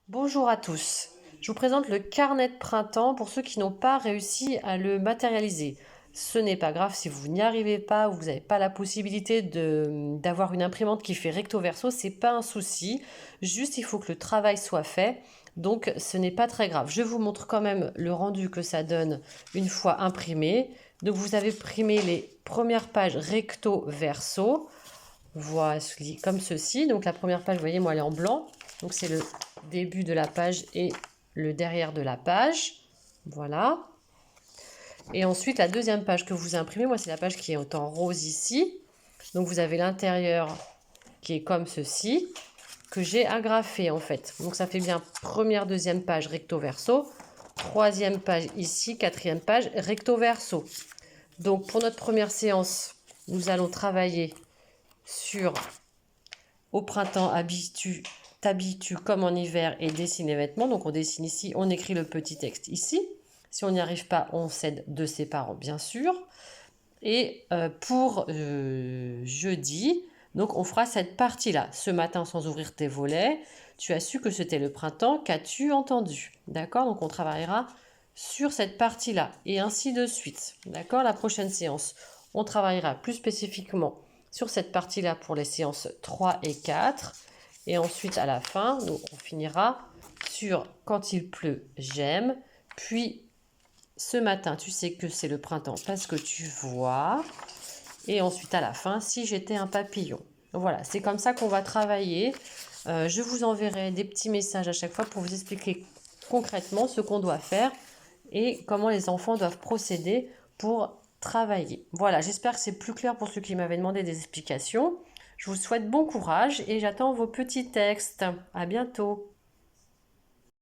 Bonjour à tous. Je vous présente le carnet de printemps pour ceux qui n'ont pas réussi à le matérialiser. Ce n'est pas grave si vous n'y arrivez pas ou vous n'avez pas la possibilité d'avoir une imprimante qui fait recto verso, c'est pas un souci. Juste il faut que le travail soit fait. Donc ce n'est pas très grave. Je vous montre quand même le rendu que ça donne une fois imprimé. Donc vous avez imprimé les premières pages recto verso. Voici comme ceci. Donc la première page, vous voyez, moi elle est en blanc. Donc c'est le début de la page et le derrière de la page. Voilà. Et ensuite la deuxième page que vous imprimez, moi c'est la page qui est en rose ici. Donc vous avez l'intérieur qui est comme ceci, que j'ai agrafé en fait. Donc ça fait bien première, deuxième page recto verso, troisième page ici, quatrième page recto verso. Donc pour notre première séance, nous allons travailler sur au printemps, t'habitues comme en hiver et dessine les vêtements. Donc on dessine ici, on écrit le petit texte ici. Si on n'y arrive pas, on s'aide de ses parents, bien sûr. Et pour jeudi, donc on fera cette partie-là. Ce matin, sans ouvrir tes volets, tu as su que c'était le printemps. Qu'as-tu entendu? D'accord? Donc on travaillera sur cette partie-là et ainsi de suite. D'accord? La prochaine séance, on travaillera plus spécifiquement sur cette partie-là pour les séances 3 et 4. Et ensuite, à la fin, on finira sur quand il pleut, j'aime. Puis, ce matin, tu sais que c'est le printemps parce que tu vois. Et ensuite, à la fin, si j'étais un papillon. Voilà, c'est comme ça qu'on va travailler. Je vous enverrai des petits messages à chaque fois pour vous expliquer concrètement ce qu'on doit faire et comment les enfants doivent procéder pour travailler. Voilà, j'espère que c'est plus clair pour ceux qui m'avaient demandé des explications. Je vous souhaite bon courage et j'attends vos petits textes. À bientôt.